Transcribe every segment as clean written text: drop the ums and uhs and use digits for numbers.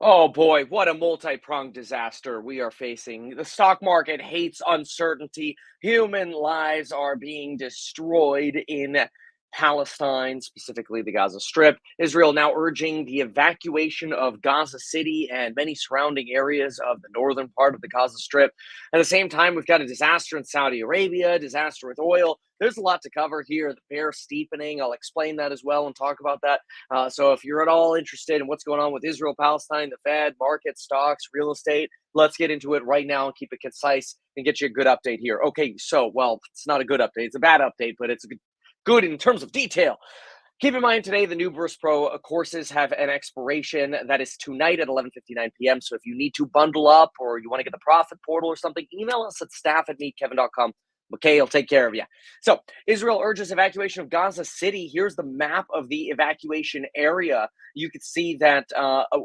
Oh boy, what a multi-pronged disaster we are facing. The stock market hates uncertainty. Human lives are being destroyed in Palestine, specifically the Gaza Strip. Israel now urging the evacuation of Gaza City and many surrounding areas of the northern part of the Gaza Strip. At the same time, we've got a disaster in Saudi Arabia, disaster with oil. There's a lot to cover here. The bear steepening, I'll explain that as well and talk about that. So if you're at all interested in what's going on with Israel, Palestine, the Fed, market, stocks, real estate, let's get into it right now and keep it concise and get you a good update here. Okay, so, well, it's not a good update. It's a bad update, but it's good in terms of detail. Keep in mind today, the new Burst Pro courses have an expiration that is tonight at 11:59 p.m. So if you need to bundle up or you want to get the profit portal or something, email us at staff@meetkevin.com. Okay, I'll take care of you. So Israel urges evacuation of Gaza City. Here's the map of the evacuation area. You can see that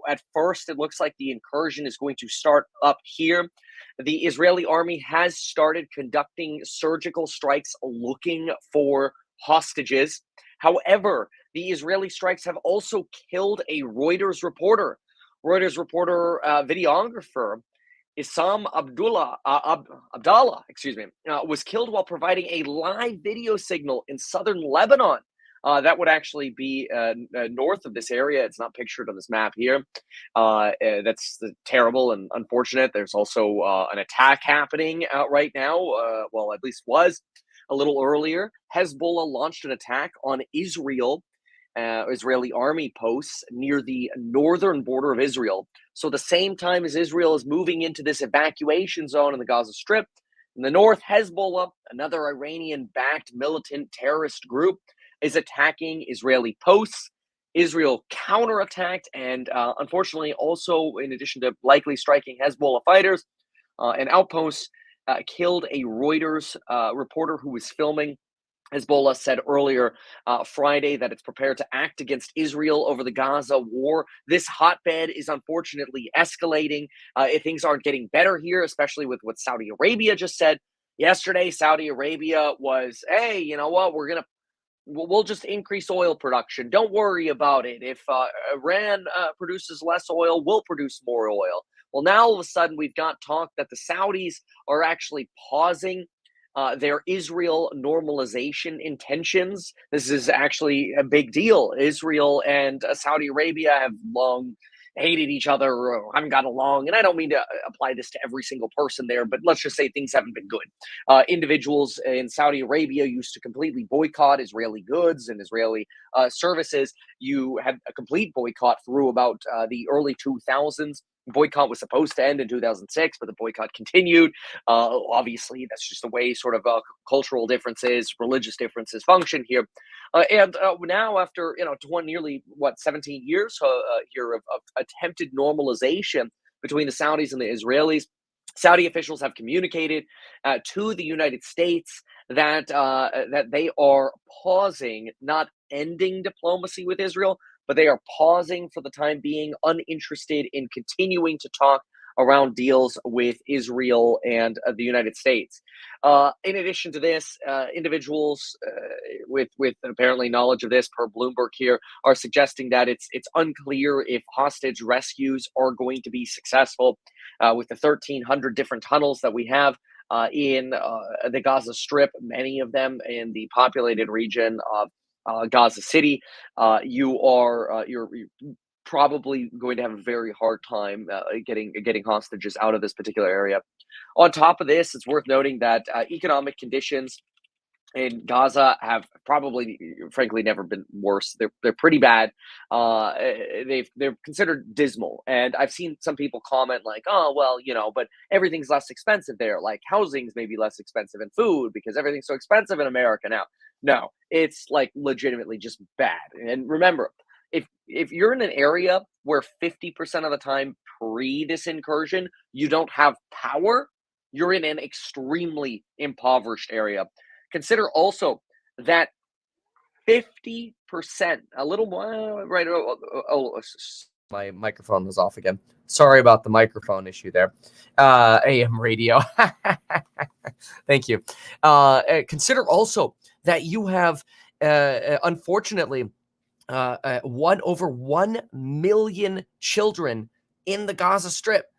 at first it looks like the incursion is going to start up here. The Israeli army has started conducting surgical strikes looking for hostages. However, the Israeli strikes have also killed a Reuters reporter. Reuters reporter, videographer Abdallah, was killed while providing a live video signal in southern Lebanon. That would actually be north of this area. It's not pictured on this map here. That's terrible and unfortunate. There's also an attack happening right now. Well, at least was a little earlier. Hezbollah launched an attack on Israeli army posts near the northern border of Israel. So, the same time as Israel is moving into this evacuation zone in the Gaza Strip, in the north, Hezbollah, another Iranian backed militant terrorist group, is attacking Israeli posts. Israel counterattacked and unfortunately, also, in addition to likely striking Hezbollah fighters and outposts, killed a Reuters reporter who was filming. Hezbollah said earlier Friday that it's prepared to act against Israel over the Gaza war. This hotbed is unfortunately escalating. Things aren't getting better here, especially with what Saudi Arabia just said. Yesterday, Saudi Arabia was, hey, you know what? We'll just increase oil production. Don't worry about it. If Iran produces less oil, we'll produce more oil. Well, now all of a sudden we've got talk that the Saudis are actually pausing their Israel normalization intentions. This is actually a big deal. Israel and Saudi Arabia have long hated each other or haven't got along. And I don't mean to apply this to every single person there, but let's just say things haven't been good. Individuals in Saudi Arabia used to completely boycott Israeli goods and Israeli services. You had a complete boycott through about the early 2000s. Boycott was supposed to end in 2006, but the boycott continued. Obviously, that's just the way sort of cultural differences, religious differences function here. And now, after 17 years here of attempted normalization between the Saudis and the Israelis, Saudi officials have communicated to the United States that they are pausing, not ending diplomacy with Israel, but they are pausing for the time being, uninterested in continuing to talk around deals with Israel and the United States. In addition to this, individuals with apparently knowledge of this, per Bloomberg here, are suggesting that it's unclear if hostage rescues are going to be successful with the 1,300 different tunnels that we have in the Gaza Strip, many of them in the populated region of Gaza City. You're probably going to have a very hard time getting hostages out of this particular area. On top of this, it's worth noting that economic conditions in Gaza have probably, frankly, never been worse. They're pretty bad. They're considered dismal, and I've seen some people comment like, "Oh, well, but everything's less expensive there. Like housing's maybe less expensive, and food because everything's so expensive in America now." No, it's like legitimately just bad. And remember, if you're in an area where 50% of the time pre this incursion you don't have power, you're in an extremely impoverished area. Consider also that 50%, a little more, right? My microphone was off again. Sorry about the microphone issue there. AM radio. Thank you. Consider also that you have, unfortunately, over 1 million children in the Gaza Strip.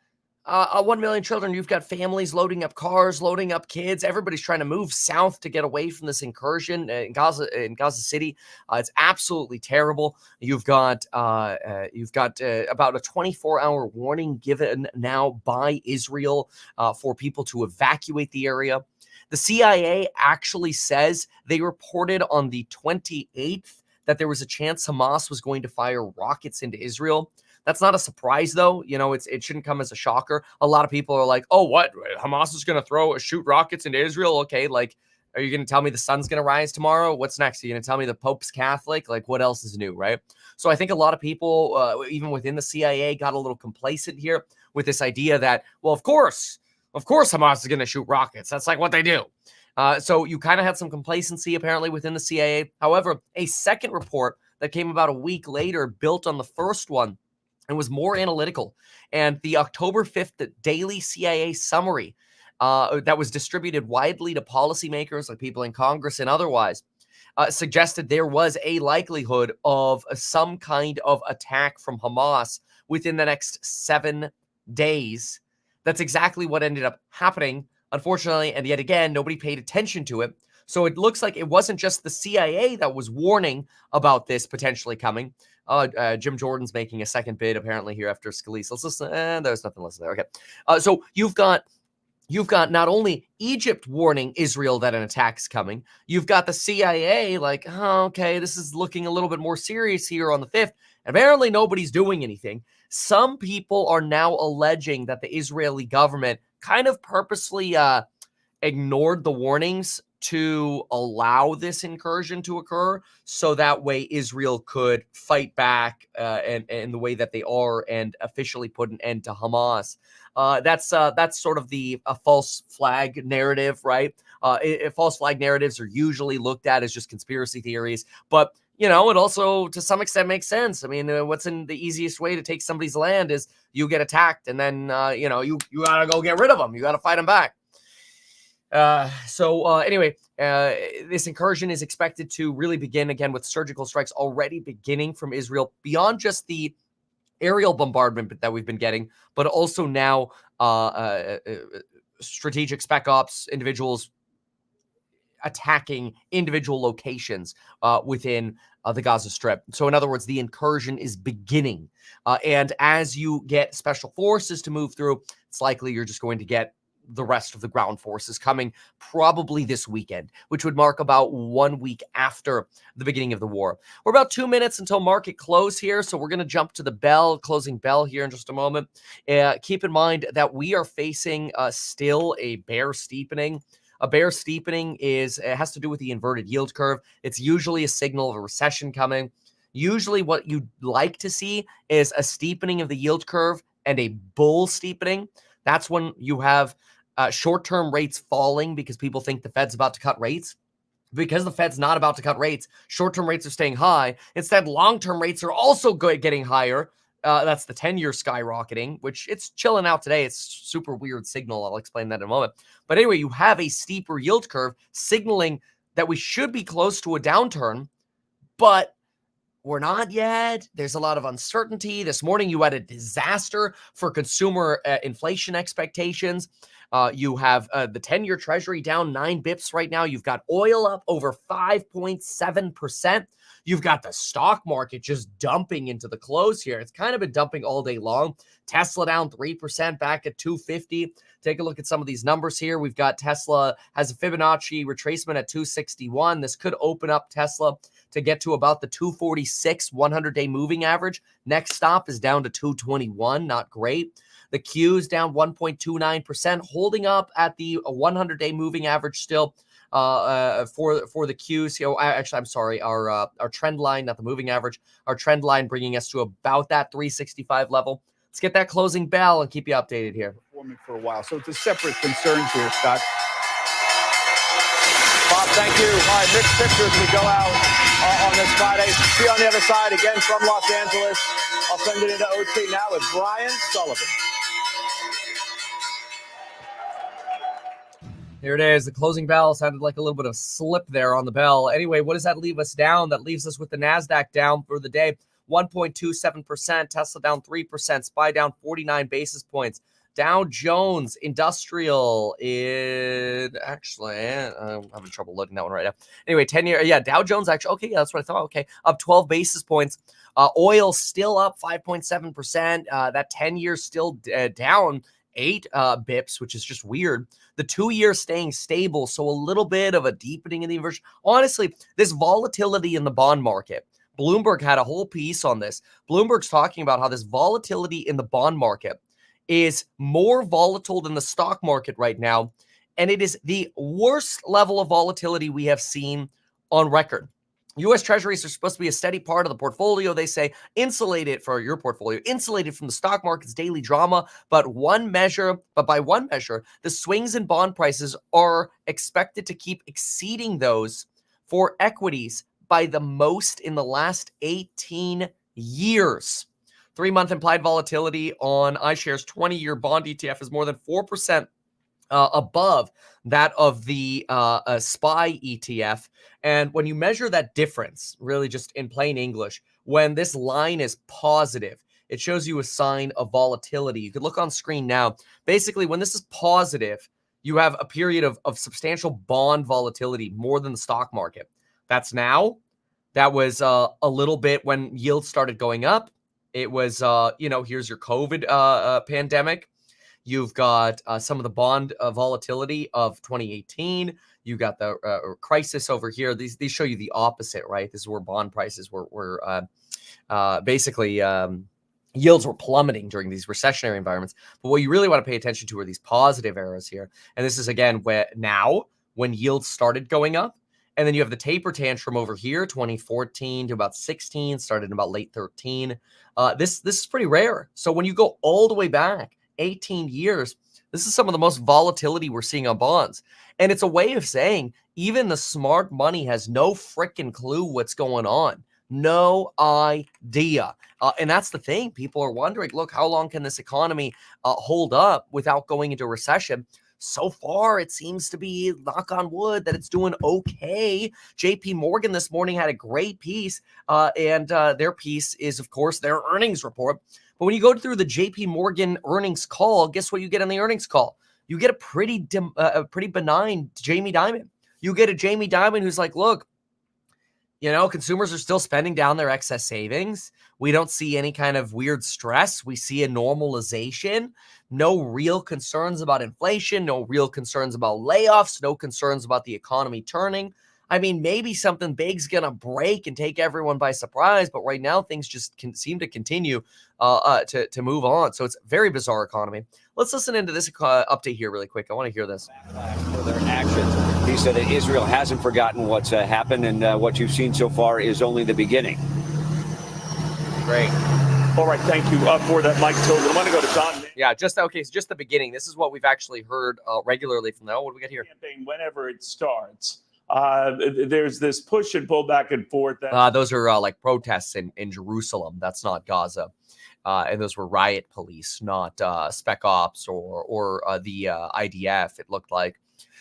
1 million children, you've got families loading up cars, loading up kids. Everybody's trying to move south to get away from this incursion in Gaza City. It's absolutely terrible. You've got about a 24-hour warning given now by Israel for people to evacuate the area. The CIA actually says they reported on the 28th that there was a chance Hamas was going to fire rockets into Israel. That's not a surprise, though. It shouldn't come as a shocker. A lot of people are like, oh, what? Hamas is going to shoot rockets into Israel? Okay, like, are you going to tell me the sun's going to rise tomorrow? What's next? Are you going to tell me the Pope's Catholic? Like, what else is new, right? So I think a lot of people, even within the CIA, got a little complacent here with this idea that, well, of course Hamas is going to shoot rockets. That's like what they do. So you kind of had some complacency apparently within the CIA. However, a second report that came about a week later built on the first one and was more analytical. And the October 5th daily CIA summary that was distributed widely to policymakers like people in Congress and otherwise suggested there was a likelihood of some kind of attack from Hamas within the next 7 days. That's exactly what ended up happening, unfortunately, and yet again, nobody paid attention to it. So it looks like it wasn't just the CIA that was warning about this potentially coming. Jim Jordan's making a second bid apparently here after Scalise. Let's listen. There's nothing less there. Okay. So you've got not only Egypt warning Israel that an attack is coming, you've got the CIA like, oh, okay, this is looking a little bit more serious here on the 5th. Apparently nobody's doing anything. Some people are now alleging that the Israeli government kind of purposely ignored the warnings to allow this incursion to occur, so that way Israel could fight back and the way that they are and officially put an end to Hamas. That's sort of the false flag narrative, right? False flag narratives are usually looked at as just conspiracy theories, but it also to some extent makes sense. I mean, what's in the easiest way to take somebody's land is you get attacked, and then you gotta go get rid of them. You gotta fight them back. Anyway, this incursion is expected to really begin again with surgical strikes already beginning from Israel beyond just the aerial bombardment that we've been getting, but also now strategic spec ops individuals attacking individual locations within the Gaza Strip. So in other words, the incursion is beginning. And as you get special forces to move through, it's likely you're just going to get the rest of the ground forces coming probably this weekend, which would mark about 1 week after the beginning of the war. We're about 2 minutes until market close here, so we're going to jump to the closing bell here in just a moment. Keep in mind that we are facing still a bear steepening. A bear steepening has to do with the inverted yield curve. It's usually a signal of a recession coming. Usually what you'd like to see is a steepening of the yield curve and a bull steepening. That's when you have short-term rates falling because people think the Fed's about to cut rates. Because the Fed's not about to cut rates, short-term rates are staying high. Instead, long-term rates are also getting higher. That's the 10-year skyrocketing, which it's chilling out today. It's super weird signal. I'll explain that in a moment. But anyway, you have a steeper yield curve signaling that we should be close to a downturn, but we're not yet. There's a lot of uncertainty. This morning, you had a disaster for consumer inflation expectations. You have the 10-year Treasury down 9 bips right now. You've got oil up over 5.7%. You've got the stock market just dumping into the close here. It's kind of been dumping all day long. Tesla down 3% back at 250. Take a look at some of these numbers here. We've got Tesla has a Fibonacci retracement at 261. This could open up Tesla to get to about the 246 100-day moving average. Next stop is down to 221. Not great. The Q is down 1.29%, holding up at the 100-day moving average still for the Qs. Actually, I'm sorry, our trend line, not the moving average, our trend line bringing us to about that 365 level. Let's get that closing bell and keep you updated here. Performing for a while, so it's a separate concern here, Scott. Bob, thank you. All right, mixed pictures we go out on this Friday. See you on the other side again from Los Angeles. I'll send it into OT now with Brian Sullivan. Here it is. The closing bell sounded like a little bit of slip there on the bell. Anyway, what does that leave us down? That leaves us with the NASDAQ down for the day. 1.27%. Tesla down 3%. SPY down 49 basis points. Dow Jones Industrial I'm having trouble loading that one right now. Anyway, 10-year, Dow Jones actually, okay, yeah, that's what I thought. Okay, up 12 basis points. Oil still up 5.7%. That 10-year still down 8 bips, which is just weird. The 2-year staying stable, so a little bit of a deepening in the inversion. Honestly, this volatility in the bond market, Bloomberg had a whole piece on this. Bloomberg's talking about how this volatility in the bond market is more volatile than the stock market right now, and it is the worst level of volatility we have seen on record. U.S. Treasuries are supposed to be a steady part of the portfolio. They say insulated for your portfolio, insulated from the stock market's daily drama. But by one measure, the swings in bond prices are expected to keep exceeding those for equities by the most in the last 18 years. 3-month implied volatility on iShares 20-year bond ETF is more than 4% above that of the SPY ETF. And when you measure that difference, really just in plain English, when this line is positive, it shows you a sign of volatility. You could look on screen now. Basically, when this is positive, you have a period of substantial bond volatility, more than the stock market. That's now. That was a little bit when yields started going up. It was, here's your COVID pandemic. You've got some of the bond volatility of 2018. You got the crisis over here. These show you the opposite, right? This is where bond prices were basically yields were plummeting during these recessionary environments. But what you really want to pay attention to are these positive arrows here. And this is, again, when yields started going up. And then you have the taper tantrum over here, 2014 to about 16, started in about late 13. This is pretty rare. So when you go all the way back 18 years, this is some of the most volatility we're seeing on bonds. And it's a way of saying even the smart money has no freaking clue what's going on. No idea. And that's the thing. People are wondering, look, how long can this economy hold up without going into recession? So far, it seems to be, knock on wood, that it's doing okay. JP Morgan this morning had a great piece, and their piece is, of course, their earnings report. But when you go through the JP Morgan earnings call, guess what you get on the earnings call? You get a pretty benign Jamie Dimon. You get a Jamie Dimon who's like, look, consumers are still spending down their excess savings. We don't see any kind of weird stress. We see a normalization. No real concerns about inflation. No real concerns about layoffs. No concerns about the economy turning. I mean, maybe something big's going to break and take everyone by surprise. But right now, things just seem to continue to move on. So it's a very bizarre economy. Let's listen into this update here really quick. I want to hear this. For their actions. He said that Israel hasn't forgotten what's happened, and what you've seen so far is only the beginning. Great. All right, thank you for that, Mike Tilden. I want to go to Don. Yeah, just the beginning. This is what we've actually heard regularly from them. What do we got here? Campaign, whenever it starts, there's this push and pull back and forth. Those are like protests in Jerusalem. That's not Gaza. And those were riot police, not spec ops or the IDF, it looked like.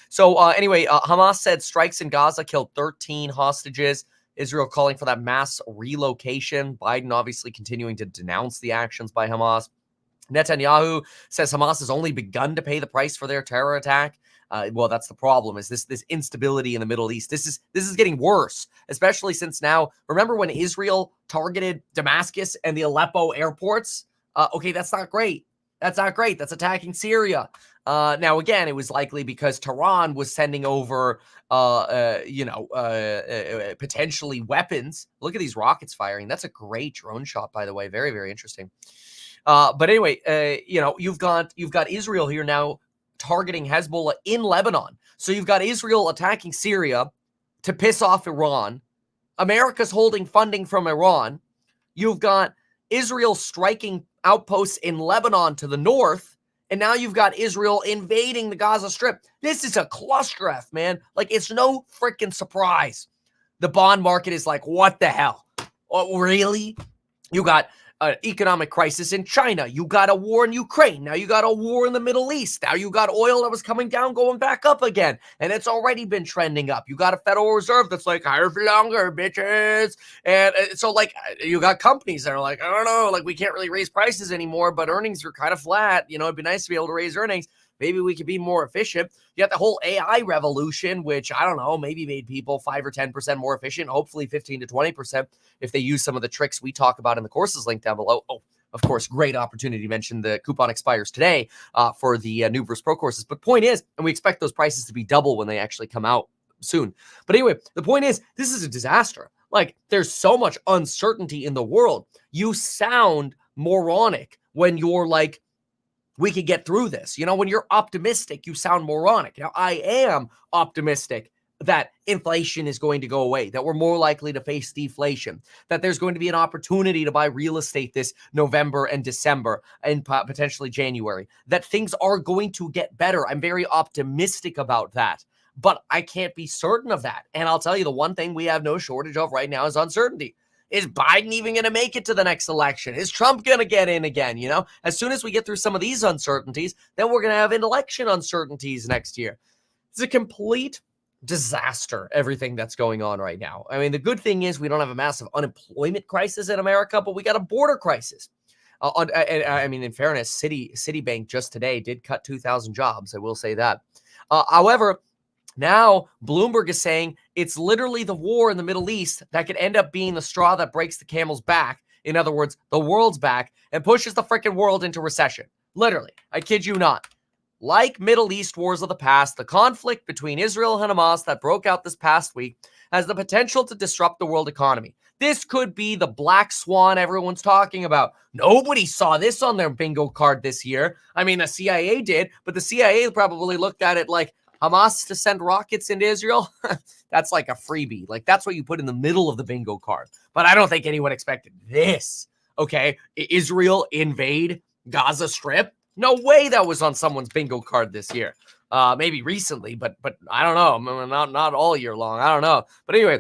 So anyway, Hamas said strikes in Gaza killed 13 hostages. Israel calling for that mass relocation. Biden obviously continuing to denounce the actions by Hamas. Netanyahu says Hamas has only begun to pay the price for their terror attack. Well, that's the problem, is this instability in the Middle East. This is getting worse, especially since now, remember when Israel targeted Damascus and the Aleppo airports? Okay, that's not great. That's not great. That's attacking Syria. Now, again, it was likely because Tehran was sending over, potentially weapons. Look at these rockets firing. That's a great drone shot, by the way. Very, very interesting. But anyway, you've got Israel here now targeting Hezbollah in Lebanon. So you've got Israel attacking Syria to piss off Iran. America's holding funding from Iran. You've got Israel striking outposts in Lebanon to the north. And now you've got Israel invading the Gaza Strip. This is a cluster F, man. Like, it's no freaking surprise. The bond market is like, what the hell? Oh, really? You got an economic crisis in China. You got a war in Ukraine. Now you got a war in the Middle East. Now you got oil that was coming down, going back up again. And it's already been trending up. You got a Federal Reserve that's like, higher for longer, bitches. And so, like, you got companies that are like, I don't know, like, we can't really raise prices anymore, but earnings are kind of flat. You know, it'd be nice to be able to raise earnings. Maybe we could be more efficient. You got the whole AI revolution, which, I don't know, maybe made people 5 or 10% more efficient, hopefully 15 to 20% if they use some of the tricks we talk about in the courses link down below. Oh, of course, great opportunity to mention the coupon expires today for the New vs. Pro courses. But point is, and we expect those prices to be double when they actually come out soon. But anyway, the point is, this is a disaster. Like, there's so much uncertainty in the world. You sound moronic when you're like, we could get through this. You know, when you're optimistic, you sound moronic. Now, I am optimistic that inflation is going to go away, that we're more likely to face deflation, that there's going to be an opportunity to buy real estate this November and December and potentially January, that things are going to get better. I'm very optimistic about that, but I can't be certain of that. And I'll tell you, the one thing we have no shortage of right now is uncertainty. Is Biden even going to make it to the next election? Is Trump going to get in again? You know, as soon as we get through some of these uncertainties, then we're going to have election uncertainties next year. It's a complete disaster, everything that's going on right now. I mean, the good thing is we don't have a massive unemployment crisis in America, but we got a border crisis. I mean, in fairness, Citibank just today did cut 2,000 jobs. I will say that. However, now, Bloomberg is saying it's literally the war in the Middle East that could end up being the straw that breaks the camel's back. In other words, the world's back, and pushes the freaking world into recession. Literally. I kid you not. Like Middle East wars of the past, the conflict between Israel and Hamas that broke out this past week has the potential to disrupt the world economy. This could be the black swan everyone's talking about. Nobody saw this on their bingo card this year. I mean, the CIA did, but the CIA probably looked at it like, Hamas to send rockets into Israel, that's like a freebie. Like, that's what you put in the middle of the bingo card. But I don't think anyone expected this. Okay, Israel invade Gaza Strip? No way that was on someone's bingo card this year. Maybe recently, but I don't know. Not all year long. I don't know. But anyway,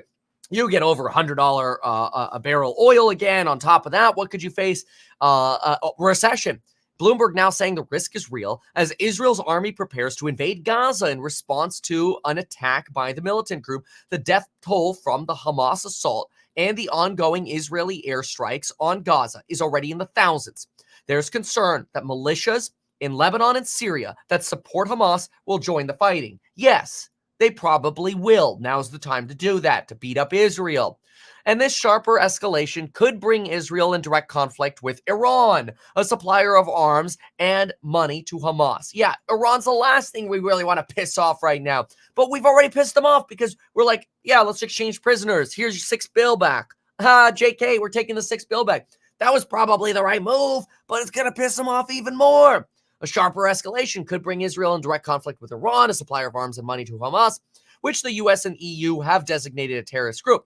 you get over $100 a barrel oil again. On top of that, what could you face? A recession. Bloomberg now saying the risk is real as Israel's army prepares to invade Gaza in response to an attack by the militant group. The death toll from the Hamas assault and the ongoing Israeli airstrikes on Gaza is already in the thousands. There's concern that militias in Lebanon and Syria that support Hamas will join the fighting. Yes, they probably will. Now's the time to do that, to beat up Israel. And this sharper escalation could bring Israel in direct conflict with Iran, a supplier of arms and money to Hamas. Yeah, Iran's the last thing we really want to piss off right now. But we've already pissed them off because we're like, yeah, let's exchange prisoners. Here's your $6 billion back. JK, we're taking the $6 billion back. That was probably the right move, but it's going to piss them off even more. A sharper escalation could bring Israel in direct conflict with Iran, a supplier of arms and money to Hamas, which the US and EU have designated a terrorist group.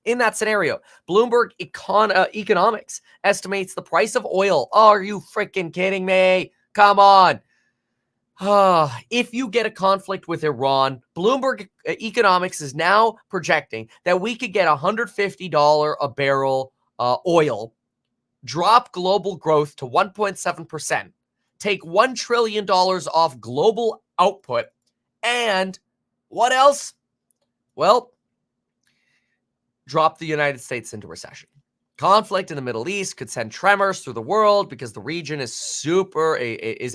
In that scenario, Bloomberg Economics estimates the price of oil. Oh, are you freaking kidding me? Come on. If you get a conflict with Iran, Bloomberg Economics is now projecting that we could get $150 a barrel oil, drop global growth to 1.7%, take $1 trillion off global output, and what else? Well, drop the United States into recession. Conflict in the Middle East could send tremors through the world because the region is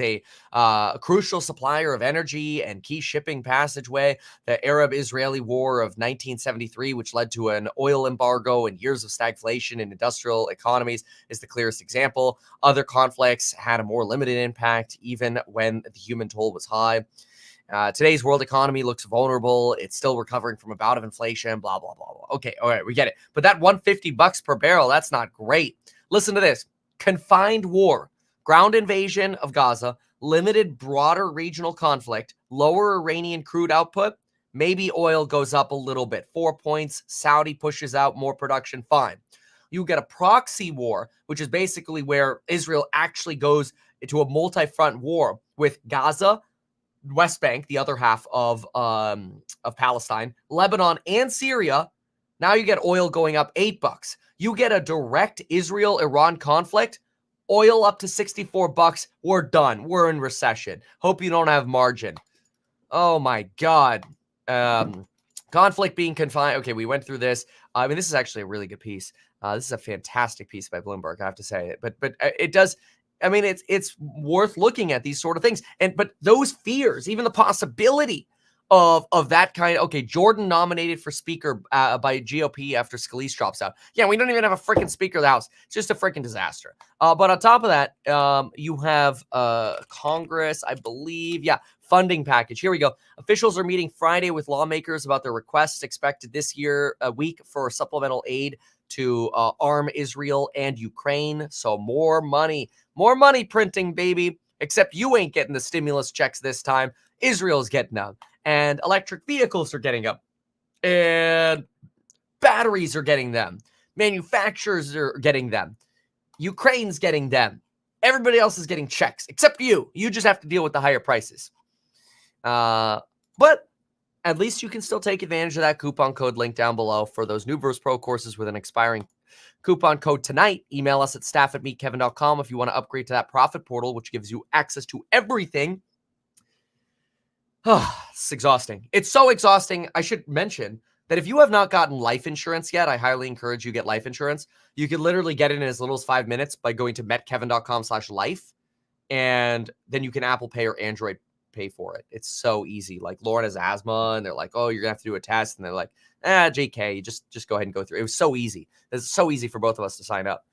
a crucial supplier of energy and key shipping passageway. The Arab-Israeli War of 1973, which led to an oil embargo and years of stagflation in industrial economies, is the clearest example. Other conflicts had a more limited impact, even when the human toll was high. Today's world economy looks vulnerable. It's still recovering from a bout of inflation, blah, blah, blah, blah. Okay, all right, we get it. But that $150 per barrel, that's not great. Listen to this. Confined war, ground invasion of Gaza, limited broader regional conflict, lower Iranian crude output, maybe oil goes up a little bit. 4 points, Saudi pushes out more production, fine. You get a proxy war, which is basically where Israel actually goes into a multi-front war with Gaza, West Bank, the other half of Palestine, Lebanon, and Syria. Now you get oil going up $8. You get a direct Israel-Iran conflict, oil up to $64. We're done. We're in recession. Hope you don't have margin. Oh my God. Conflict being confined. Okay, we went through this. I mean, this is actually a really good piece. This is a fantastic piece by Bloomberg, I have to say. But it does. I mean, it's worth looking at these sort of things. But those fears, even the possibility of that kind. Okay, Jordan nominated for speaker by GOP after Scalise drops out. Yeah, we don't even have a freaking speaker of the House. It's just a freaking disaster. But on top of that, you have Congress, I believe. Yeah, funding package. Here we go. Officials are meeting Friday with lawmakers about their requests expected this year, a week for supplemental aid to arm Israel and Ukraine. So more money printing, baby. Except you ain't getting the stimulus checks this time. Israel's getting them. And electric vehicles are getting them. And batteries are getting them. Manufacturers are getting them. Ukraine's getting them. Everybody else is getting checks, except you. You just have to deal with the higher prices. But at least you can still take advantage of that coupon code link down below for those new Verse Pro courses with an expiring coupon code tonight. Email us at staff@meetkevin.com if you want to upgrade to that profit portal, which gives you access to everything. It's exhausting. It's so exhausting. I should mention that if you have not gotten life insurance yet, I highly encourage you get life insurance. You can literally get it in as little as 5 minutes by going to metkevin.com/life. And then you can Apple Pay or Android Pay for it. It's so easy. Like Lauren has asthma and they're like, oh, you're gonna have to do a test. And they're like, JK, just go ahead and go through. It was so easy. It's so easy for both of us to sign up.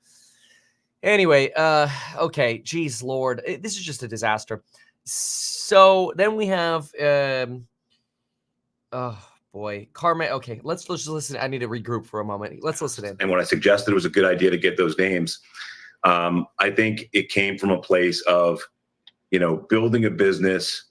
Anyway, okay, geez, Lord, this is just a disaster. So then we have, oh boy, Carmen. Okay, let's just listen. I need to regroup for a moment. Let's listen in. And when I suggested it was a good idea to get those names, I think it came from a place of, building a business,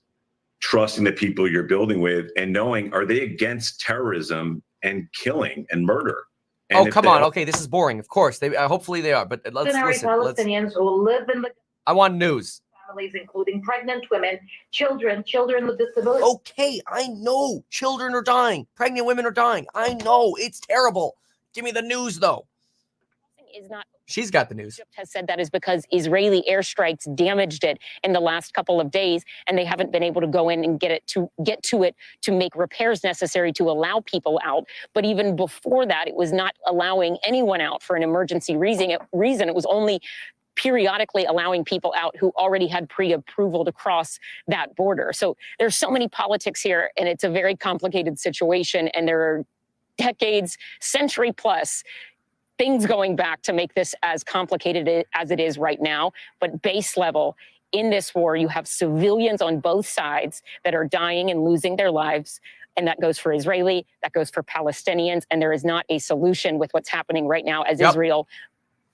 trusting the people you're building with, and knowing, are they against terrorism and killing and murder? And come on. Okay, this is boring. Of course, they hopefully they are. But let's listen. Palestinians who live in the I want news. families, including pregnant women, children with disabilities. Okay, I know. Children are dying. Pregnant women are dying. I know. It's terrible. Give me the news, though. Is not. She's got the news. Egypt has said that is because Israeli airstrikes damaged it in the last couple of days, and they haven't been able to go in and get to it to make repairs necessary to allow people out. But even before that, it was not allowing anyone out for an emergency reason. It was only periodically allowing people out who already had pre-approval to cross that border. So there's so many politics here, and it's a very complicated situation, and there are decades, century plus things going back to make this as complicated as it is right now. But base level, in this war, you have civilians on both sides that are dying and losing their lives. And that goes for Israeli, that goes for Palestinians. And there is not a solution with what's happening right now as Israel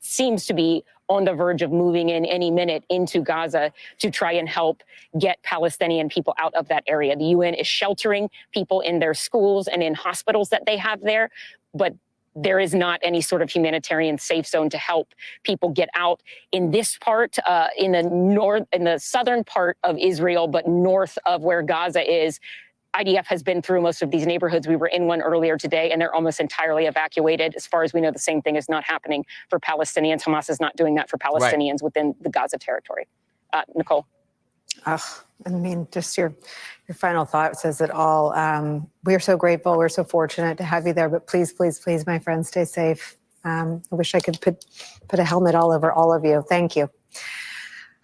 seems to be on the verge of moving in any minute into Gaza to try and help get Palestinian people out of that area. The UN is sheltering people in their schools and in hospitals that they have there, but there is not any sort of humanitarian safe zone to help people get out in this part, in the southern part of Israel, but north of where Gaza is. IDF has been through most of these neighborhoods. We were in one earlier today, and they're almost entirely evacuated. As far as we know, the same thing is not happening for Palestinians. Hamas is not doing that for Palestinians within the Gaza territory. Nicole. I mean, just your final thought says it all. We are so grateful. We're so fortunate to have you there. But please, please, please, my friends, stay safe. I wish I could put a helmet all over all of you. Thank you.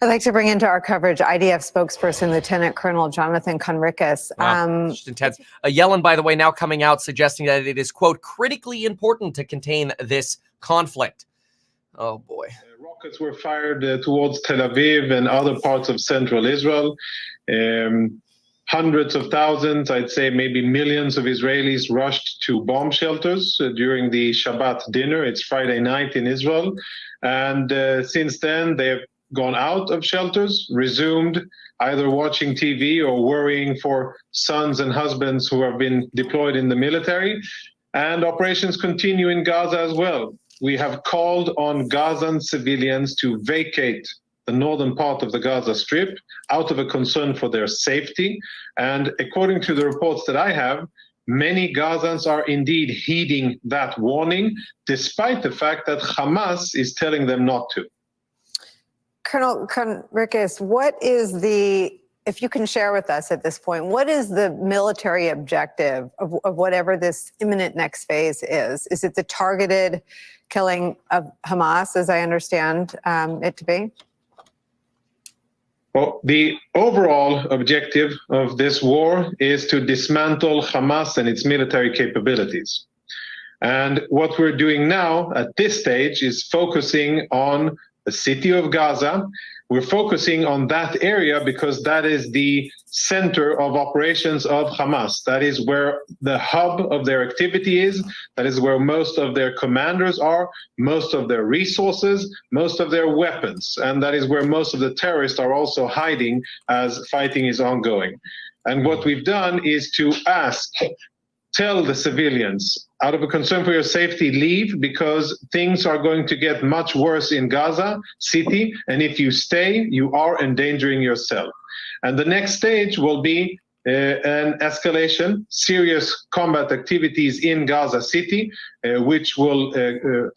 I'd like to bring into our coverage IDF spokesperson, Lieutenant Colonel Jonathan Conricus. Wow, just intense. Yellen, by the way, now coming out suggesting that it is, quote, critically important to contain this conflict. Oh, boy. Rockets were fired towards Tel Aviv and other parts of central Israel. Hundreds of thousands, I'd say maybe millions of Israelis rushed to bomb shelters during the Shabbat dinner. It's Friday night in Israel. And since then, they have gone out of shelters, resumed either watching TV or worrying for sons and husbands who have been deployed in the military. And operations continue in Gaza as well. We have called on Gazan civilians to vacate the northern part of the Gaza Strip out of a concern for their safety. And according to the reports that I have, many Gazans are indeed heeding that warning, despite the fact that Hamas is telling them not to. Colonel Conricus, what is if you can share with us at this point, what is the military objective of whatever this imminent next phase is? Is it the targeted killing of Hamas, as I understand it to be? Well, the overall objective of this war is to dismantle Hamas and its military capabilities. And what we're doing now at this stage is focusing on the city of Gaza. We're focusing on that area because that is the center of operations of Hamas. That is where the hub of their activity is. That is where most of their commanders are, most of their resources, most of their weapons. And that is where most of the terrorists are also hiding as fighting is ongoing. And what we've done is to tell the civilians, out of a concern for your safety, leave, because things are going to get much worse in Gaza City. And if you stay, you are endangering yourself. And the next stage will be an escalation, serious combat activities in Gaza City, which will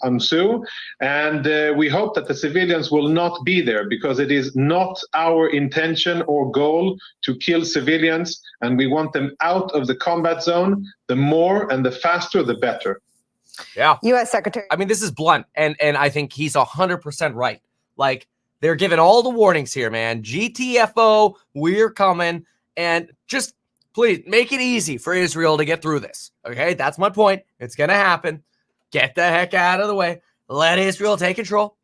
ensue. And we hope that the civilians will not be there, because it is not our intention or goal to kill civilians, and we want them out of the combat zone. The more and the faster, the better. Yeah. U.S. Secretary. I mean, this is blunt, and I think he's 100% right. Like, they're giving all the warnings here, man. GTFO, we're coming. And just please make it easy for Israel to get through this. Okay, that's my point. It's going to happen. Get the heck out of the way. Let Israel take control.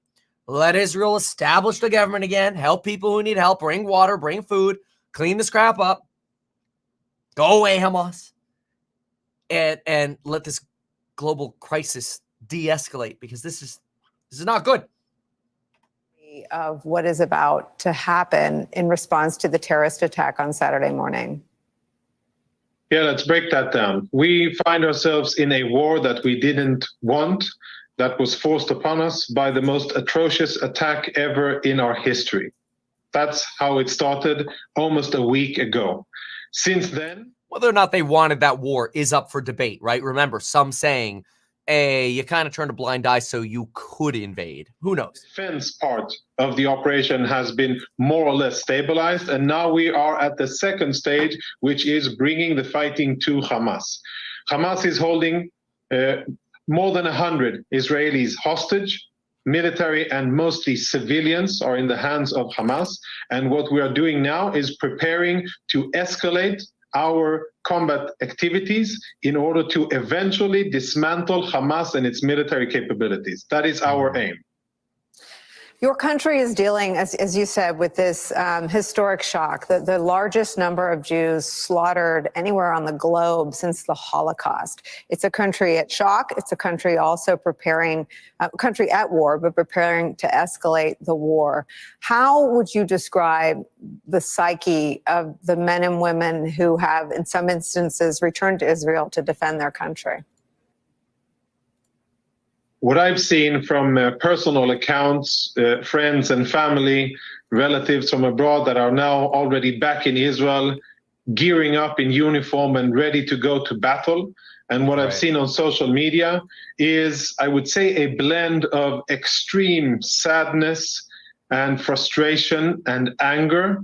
Let Israel establish the government again. Help people who need help. Bring water, bring food. Clean this crap up. Go away, Hamas. And let this global crisis de-escalate, because this is not good. Of what is about to happen in response to the terrorist attack on Saturday morning. Yeah, let's break that down. We find ourselves in a war that we didn't want, that was forced upon us by the most atrocious attack ever in our history. That's how it started almost a week ago. Since then, whether or not they wanted that war is up for debate, right? Remember, some saying, hey, you kind of turned a blind eye so you could invade. Who knows? The defense part of the operation has been more or less stabilized, and now we are at the second stage, which is bringing the fighting to Hamas. Hamas is holding more than 100 Israelis hostage. Military and mostly civilians are in the hands of Hamas, and what we are doing now is preparing to escalate our combat activities in order to eventually dismantle Hamas and its military capabilities. That is our aim. Your country is dealing, as you said, with this historic shock, the largest number of Jews slaughtered anywhere on the globe since the Holocaust. It's a country at shock. It's a country also preparing, country at war, but preparing to escalate the war. How would you describe the psyche of the men and women who have, in some instances, returned to Israel to defend their country? What I've seen from personal accounts, friends and family, relatives from abroad that are now already back in Israel, gearing up in uniform and ready to go to battle. And what I've seen on social media is, I would say, a blend of extreme sadness and frustration and anger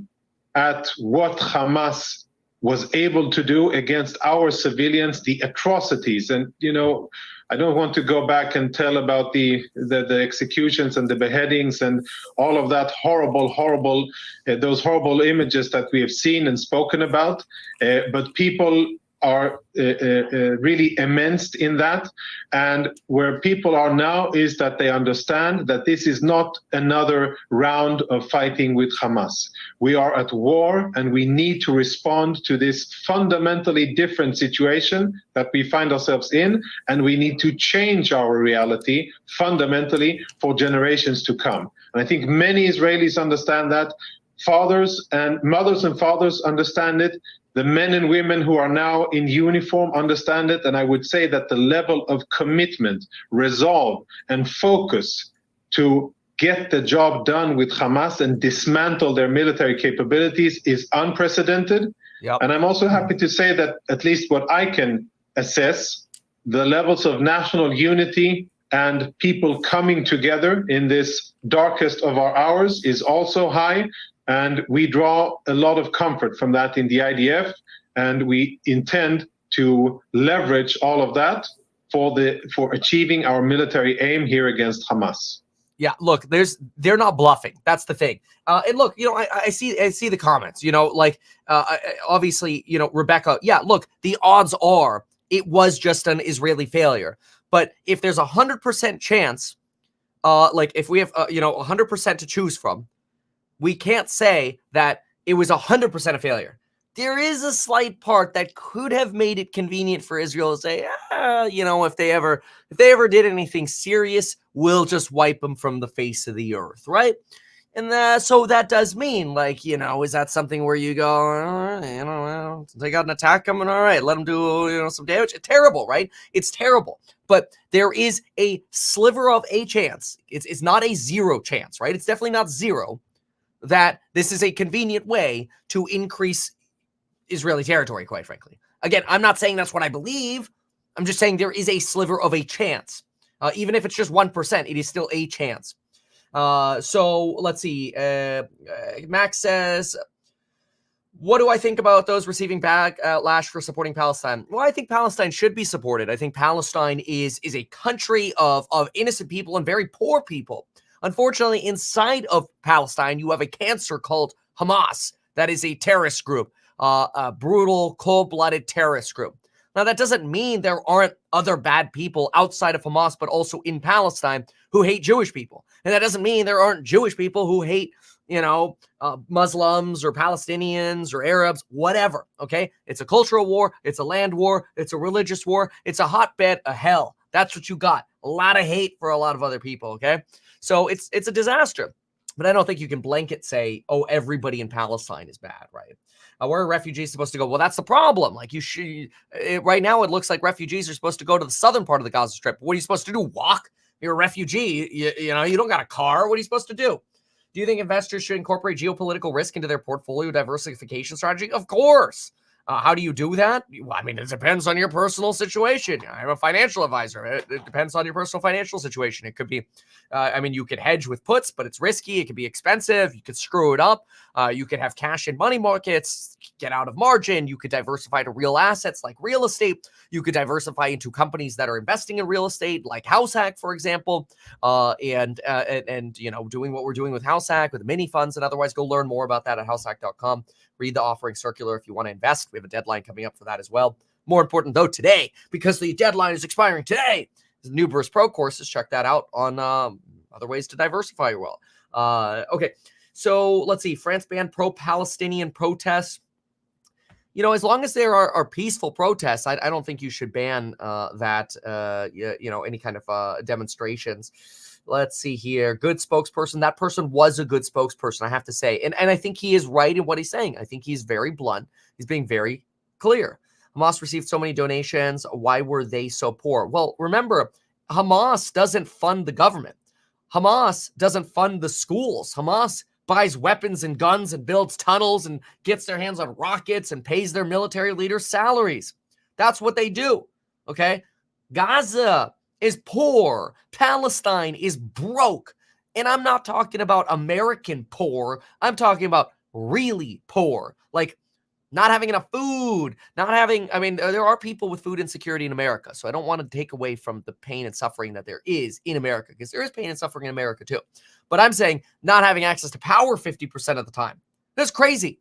at what Hamas was able to do against our civilians, the atrocities. And, you know, I don't want to go back and tell about the executions and the beheadings and all of that horrible, those horrible images that we have seen and spoken about. But people are really immersed in that. And where people are now is that they understand that this is not another round of fighting with Hamas. We are at war, and we need to respond to this fundamentally different situation that we find ourselves in, and we need to change our reality fundamentally for generations to come. And I think many Israelis understand that. Fathers and mothers and fathers understand it. The men and women who are now in uniform understand it. And I would say that the level of commitment, resolve, and focus to get the job done with Hamas and dismantle their military capabilities is unprecedented. Yep. And I'm also happy to say that at least what I can assess, the levels of national unity and people coming together in this darkest of our hours is also high. And we draw a lot of comfort from that in the IDF. And we intend to leverage all of that for achieving our military aim here against Hamas. Yeah, look, they're not bluffing. That's the thing. And look, I see the comments, like obviously, Rebecca, yeah, look, the odds are it was just an Israeli failure. But if there's 100% chance, like if we have, 100% to choose from, we can't say that it was 100% a failure. There is a slight part that could have made it convenient for Israel to say, if they ever did anything serious, we'll just wipe them from the face of the earth, right? And so that does mean, is that something where you go, all right, they got an attack coming, all right, let them do, some damage. It's terrible, right? It's terrible. But there is a sliver of a chance. It's not a zero chance, right? It's definitely not zero that this is a convenient way to increase Israeli territory, quite frankly. Again, I'm not saying that's what I believe. I'm just saying there is a sliver of a chance. Even if it's just 1%, it is still a chance. So let's see. Max says, what do I think about those receiving backlash for supporting Palestine? Well, I think Palestine should be supported. I think Palestine is a country of innocent people and very poor people. Unfortunately, inside of Palestine, you have a cancer called Hamas. That is a terrorist group, a brutal, cold-blooded terrorist group. Now, that doesn't mean there aren't other bad people outside of Hamas, but also in Palestine who hate Jewish people. And that doesn't mean there aren't Jewish people who hate, Muslims or Palestinians or Arabs, whatever, okay? It's a cultural war. It's a land war. It's a religious war. It's a hotbed of hell. That's what you got. A lot of hate for a lot of other people, okay? So it's a disaster. But I don't think you can blanket say, oh, everybody in Palestine is bad, right? Where are refugees supposed to go? Well, that's the problem. Like right now, it looks like refugees are supposed to go to the southern part of the Gaza Strip. What are you supposed to do? Walk? You're a refugee. You don't got a car. What are you supposed to do? Do you think investors should incorporate geopolitical risk into their portfolio diversification strategy? Of course. How do you do that? Well, I mean, it depends on your personal situation. I'm a financial advisor. It depends on your personal financial situation. It could be, you could hedge with puts, but it's risky. It could be expensive. You could screw it up. You could have cash in money markets, get out of margin. You could diversify to real assets like real estate. You could diversify into companies that are investing in real estate, like HouseHack, for example, and doing what we're doing with HouseHack, with mini funds and otherwise. Go learn more about that at househack.com. Read the offering circular if you want to invest. We have a deadline coming up for that as well. More important, though, today, because the deadline is expiring today, is the new Burst Pro courses. Check that out on other ways to diversify your wealth. Okay, so let's see. France banned pro-Palestinian protests. As long as there are peaceful protests, I don't think you should ban any kind of demonstrations. Let's see here. Good spokesperson. That person was a good spokesperson, I have to say. And I think he is right in what he's saying. I think he's very blunt. He's being very clear. Hamas received so many donations. Why were they so poor? Well, remember, Hamas doesn't fund the government. Hamas doesn't fund the schools. Hamas buys weapons and guns and builds tunnels and gets their hands on rockets and pays their military leaders salaries. That's what they do, okay? Gaza is poor. Palestine is broke. And I'm not talking about American poor. I'm talking about really poor. Like not having enough food, there are people with food insecurity in America. So I don't want to take away from the pain and suffering that there is in America, because there is pain and suffering in America too. But I'm saying not having access to power 50% of the time. That's crazy.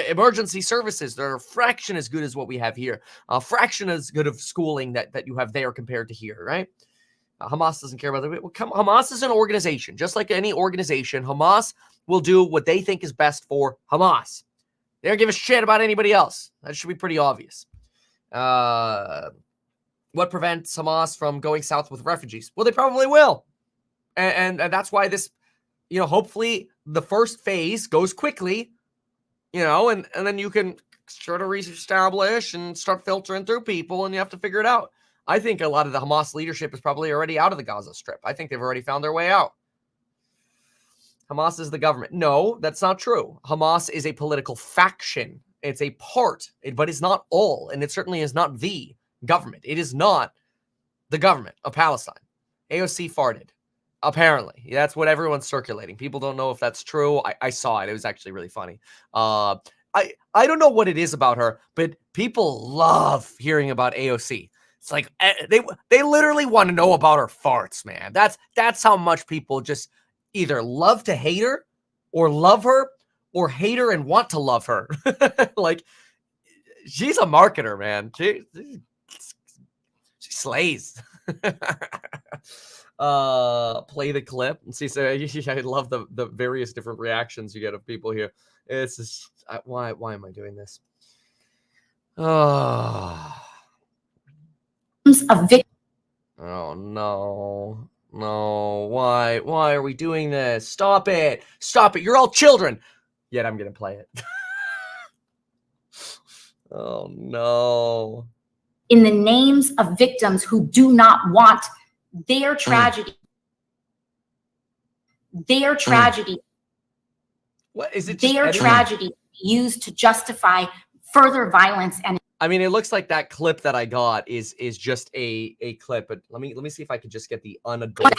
Emergency services, they're a fraction as good as what we have here. A fraction as good of schooling that you have there compared to here, right? Hamas doesn't care about that. Hamas is an organization. Just like any organization, Hamas will do what they think is best for Hamas. They don't give a shit about anybody else. That should be pretty obvious. What prevents Hamas from going south with refugees? Well, they probably will. And that's why this, hopefully the first phase goes quickly, and then you can sort of reestablish and start filtering through people, and you have to figure it out. I think a lot of the Hamas leadership is probably already out of the Gaza Strip. I think they've already found their way out. Hamas is the government. No, that's not true. Hamas is a political faction. It's a part, but it's not all, and it certainly is not the government. It is not the government of Palestine. AOC farted. Apparently. That's what everyone's circulating. People don't know if that's true. I saw it. It was actually really funny. I don't know what it is about her, but people love hearing about AOC. It's like they literally want to know about her farts, man. That's how much people just either love to hate her or love her or hate her and want to love her. Like, she's a marketer, man. She slays. Play the clip and see. So I love the various different reactions you get of people here. It's just why am I doing this? Oh no. Why are we doing this? Stop it. You're all children. Yet I'm gonna play it. Oh no. In the names of victims who do not want their tragedy. Their tragedy. What is it? Their tragedy used to justify further violence. And I mean, it looks like that clip that I got is just a clip, but let me see if I could just get the unadulterated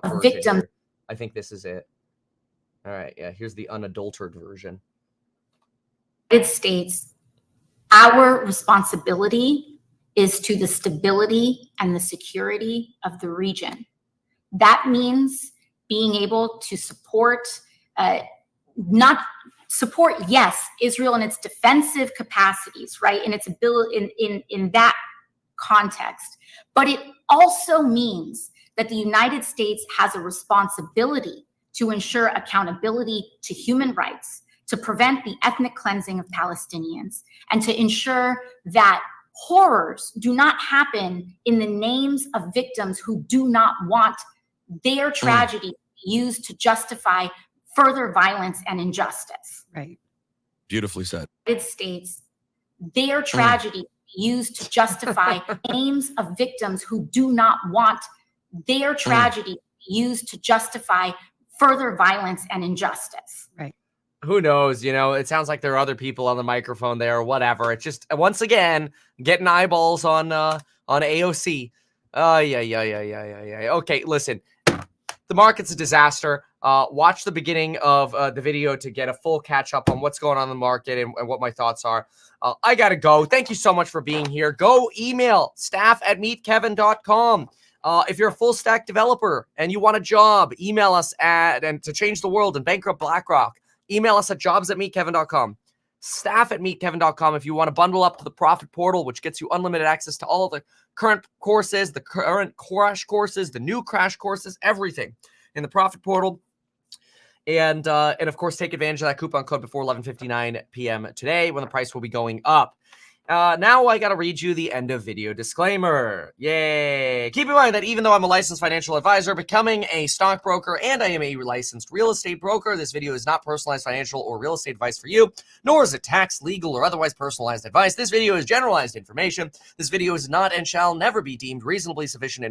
version here. I think this is it. All right, yeah, here's the unadulterated version. United States, our responsibility is to the stability and the security of the region. That means being able to support, yes, Israel in its defensive capacities, right? In its ability, in that context. But it also means that the United States has a responsibility to ensure accountability to human rights, to prevent the ethnic cleansing of Palestinians, and to ensure that horrors do not happen in the names of victims who do not want their tragedy used to justify further violence and injustice. Right. Beautifully said. United States, their tragedy used to justify names of victims who do not want their tragedy used to justify further violence and injustice. Right. Who knows? You know, it sounds like there are other people on the microphone there or whatever. It's just, once again, getting eyeballs on AOC. Yeah. Okay, listen. The market's a disaster. Watch the beginning of the video to get a full catch up on what's going on in the market and what my thoughts are. I got to go. Thank you so much for being here. Go email staff@meetkevin.com. If you're a full stack developer and you want a job, email us and to change the world and bankrupt BlackRock. Email us at jobs@meetkevin.com. Staff@meetkevin.com if you want to bundle up to the Profit Portal, which gets you unlimited access to all of the current courses, the current crash courses, the new crash courses, everything in the Profit Portal. And of course, take advantage of that coupon code before 11:59 p.m. today when the price will be going up. Now I got to read you the end of video disclaimer. Yay. Keep in mind that even though I'm a licensed financial advisor, becoming a stockbroker, and I am a licensed real estate broker, this video is not personalized financial or real estate advice for you, nor is it tax, legal, or otherwise personalized advice. This video is generalized information. This video is not and shall never be deemed reasonably sufficient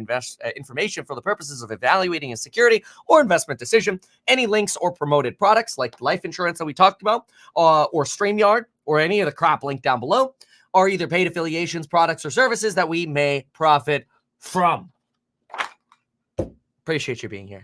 information for the purposes of evaluating a security or investment decision. Any links or promoted products like life insurance that we talked about, or StreamYard, or any of the crap linked down below, are either paid affiliations, products, or services that we may profit from. Appreciate you being here.